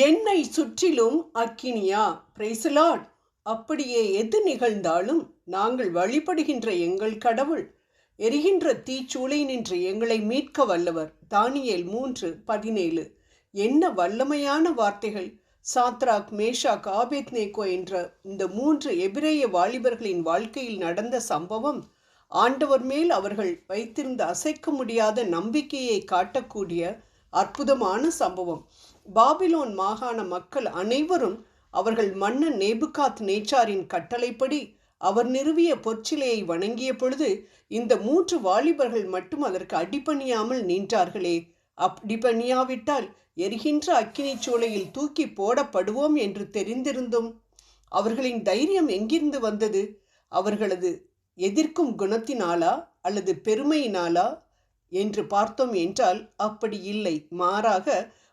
என்னை சுற்றிலும் அக்கினியா. Praise the Lord. அப்படியே எது நிகழ்ந்தாலும் நாங்கள் வழிபடுகின்ற எங்கள் கடவுள் எரிகின்ற தீச்சூளை நின்று எங்களை மீட்க வல்லவர். தானியேல் 3:17. என்ன வல்லமையான வார்த்தைகள்! சாத்ராக், மேஷாக், ஆபேத்நேகோ என்ற இந்த 3 எபிரேய வாலிபர்களின் வாழ்க்கையில் நடந்த சம்பவம் ஆண்டவர் மேல் அவர்கள் வைத்திருந்த அசைக்க முடியாத நம்பிக்கையை காட்டக்கூடிய அற்புதமான சம்பவம். பாபிலோன் மாகாண மக்கள் அனைவரும் அவர்கள் மன்னன் நேபுகாத் நேச்சாரின் கட்டளைப்படி அவர் நிறுவிய பொற்சிலையை வணங்கிய பொழுது இந்த 3 வாலிபர்கள் மட்டும் அதற்கு அடிபணியாமல் நின்றார்களே. அடிபணியாவிட்டால் எரிகின்ற அக்கினி சூளையில் தூக்கி போடப்படுவோம் என்று தெரிந்திருந்தும் அவர்களின் தைரியம் எங்கிருந்து வந்தது? அவர்களது எதிர்க்கும் குணத்தினாலா அல்லது பெருமையினாலா என்று பார்த்தோம் என்றால் அப்படி இல்லை. மாறாக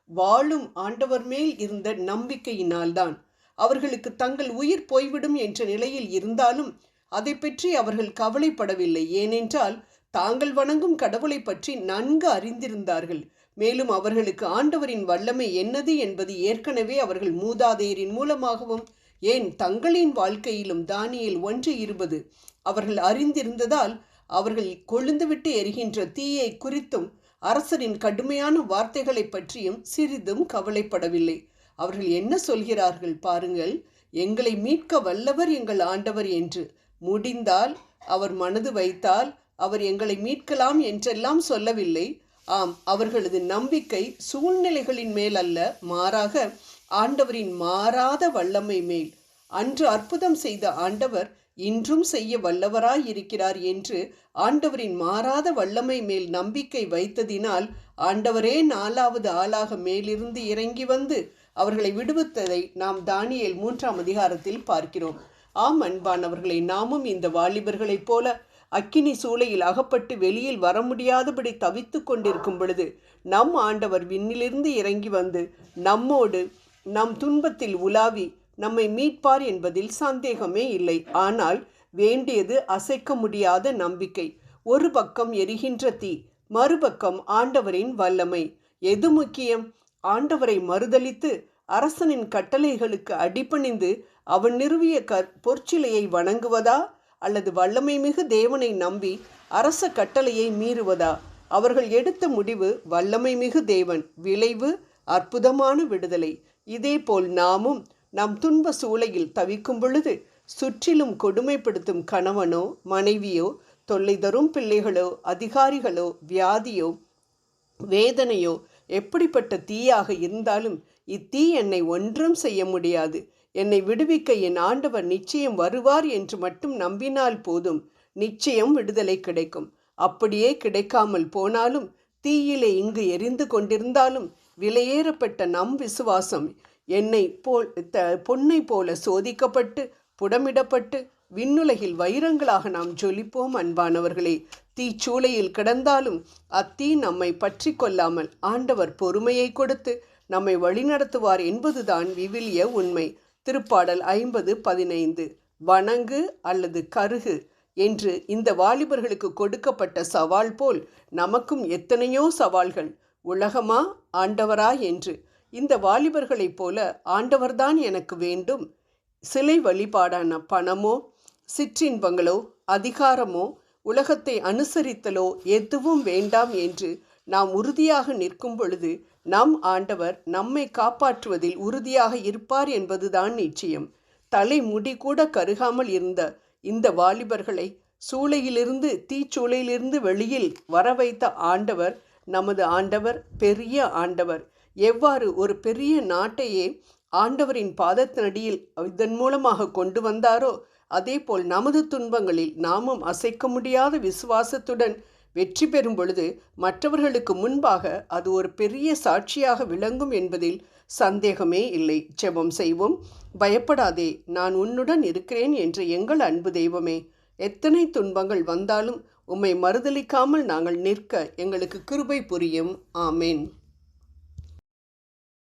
வாழும் ஆண்டவர் மேல் இருந்த நம்பிக்கையினால்தான். அவர்களுக்கு தங்கள் உயிர் போய்விடும் என்ற நிலையில் இருந்தாலும் அதை பற்றி அவர்கள் கவலைப்படவில்லை. ஏனென்றால் தாங்கள் வணங்கும் கடவுளை பற்றி நன்கு அறிந்திருந்தார்கள். மேலும் அவர்களுக்கு ஆண்டவரின் வல்லமை என்னது என்பது ஏற்கனவே அவர்கள் மூதாதையரின் மூலமாகவும் ஏன் தங்களின் வாழ்க்கையிலும் தானியேல் 1:20 அவர்கள் அறிந்திருந்ததால் அவர்கள் கொழுந்துவிட்டு எரிகின்ற தீயை குறித்தும் அரசரின் கடுமையான வார்த்தைகளை பற்றியும் சிறிதும் கவலைப்படவில்லை. அவர்கள் என்ன சொல்கிறார்கள் பாருங்கள். எங்களை மீட்க வல்லவர் எங்கள் ஆண்டவர் என்று. முடிந்தால் அவர் மனது வைத்தால் அவர் எங்களை மீட்கலாம் என்றெல்லாம் சொல்லவில்லை. ஆம், அவர்களது நம்பிக்கை சூழ்நிலைகளின் மேல் அல்ல, மாறாக ஆண்டவரின் மாறாத வல்லமை மேல். அன்று அற்புதம் செய்த ஆண்டவர் இன்றும் செய்ய வல்லவராய் இருக்கிறார் என்று ஆண்டவரின் மாறாத வல்லமை மேல் நம்பிக்கை வைத்ததினால் ஆண்டவரே 4வது ஆளாக மேலிருந்து இறங்கி வந்து அவர்களை விடுவித்ததை நாம் தானியேல் 3ஆம் அதிகாரத்தில் பார்க்கிறோம். ஆம் அன்பானவர்களை, நாமும் இந்த வாலிபர்களைப் போல அக்கினி சூளையில் அகப்பட்டு வெளியில் வர முடியாதபடி தவித்து கொண்டிருக்கும் பொழுது நம் ஆண்டவர் விண்ணிலிருந்து இறங்கி வந்து நம்மோடு நம் துன்பத்தில் உலாவி நம்மை மீட்பார் என்பதில் சந்தேகமே இல்லை. ஆனால் வேண்டியது அசைக்க முடியாத நம்பிக்கை. ஒரு பக்கம் எரிகின்ற தீ, மறுபக்கம் ஆண்டவரின் வல்லமை. எது முக்கியம்? ஆண்டவரை மறுதலித்து அரசனின் கட்டளைகளுக்கு அடிபணிந்து அவன் நிறுவிய பொற்சிலையை வணங்குவதா அல்லது வல்லமை மிகு தேவனை நம்பி அரச கட்டளையை மீறுவதா? அவர்கள் எடுத்த முடிவு வல்லமை மிகு தேவன். விளைவு அற்புதமான விடுதலை. இதேபோல் நாமும் நம் துன்ப சூளையில் தவிக்கும் பொழுது சுற்றிலும் கொடுமைப்படுத்தும் கணவனோ மனைவியோ, தொல்லை தரும் பிள்ளைகளோ, அதிகாரிகளோ, வியாதியோ, வேதனையோ, எப்படிப்பட்ட தீயாக இருந்தாலும் இத்தீ என்னை ஒன்றும் செய்ய முடியாது, என்னை விடுவிக்க என் ஆண்டவர் நிச்சயம் வருவார் என்று மட்டும் நம்பினால் போதும், நிச்சயம் விடுதலை கிடைக்கும். அப்படியே கிடைக்காமல் போனாலும், தீயிலே இங்கு எரிந்து கொண்டிருந்தாலும் விலையேறப்பட்ட நம் விசுவாசம் பொன்னை போல சோதிக்கப்பட்டு புடமிடப்பட்டு விண்ணுலகில் வைரங்களாக நாம் ஜொலிப்போம். அன்பானவர்களே, தீச்சூளையில் கிடந்தாலும் அத்தீ நம்மை பற்றி கொள்ளாமல் ஆண்டவர் பொறுமையை கொடுத்து நம்மை வழிநடத்துவார் என்பதுதான் விவிலிய உண்மை. திருப்பாடல் 50:15. வணங்கு அல்லது கருகு என்று இந்த வாலிபர்களுக்கு கொடுக்கப்பட்ட சவால் போல் நமக்கும் எத்தனையோ சவால்கள். உலகமா ஆண்டவரா என்று. இந்த வாலிபர்களைப் போல ஆண்டவர்தான் எனக்கு வேண்டும், சிலை வழிபாடான பணமோ சிற்றின்பங்களோ அதிகாரமோ உலகத்தை அனுசரித்தலோ எதுவும் வேண்டாம் என்று நாம் உறுதியாக நிற்கும் பொழுது நம் ஆண்டவர் நம்மை காப்பாற்றுவதில் உறுதியாக இருப்பார் என்பதுதான் நிச்சயம். தலைமுடி கூட கருகாமல் இருந்த இந்த வாலிபர்களை சூளையிலிருந்து தீச்சூளையிலிருந்து வெளியில் வர வைத்த ஆண்டவர் நமது ஆண்டவர், பெரிய ஆண்டவர். எவ்வாறு ஒரு பெரிய நாட்டையே ஆண்டவரின் பாதத்தினடியில் இதன் மூலமாக கொண்டு வந்தாரோ அதேபோல் நமது துன்பங்களில் நாமும் அசைக்க முடியாத விசுவாசத்துடன் வெற்றி பெறும் பொழுது மற்றவர்களுக்கு முன்பாக அது ஒரு பெரிய சாட்சியாக விளங்கும் என்பதில் சந்தேகமே இல்லை. ஜெபம் செய்வோம். பயப்படாதே, நான் உன்னுடன் இருக்கிறேன் என்ற எங்கள் அன்பு தெய்வமே, எத்தனை துன்பங்கள் வந்தாலும் உம்மை மறுதலிக்காமல் நாங்கள் நிற்க எங்களுக்கு கிருபை புரியும். ஆமேன்.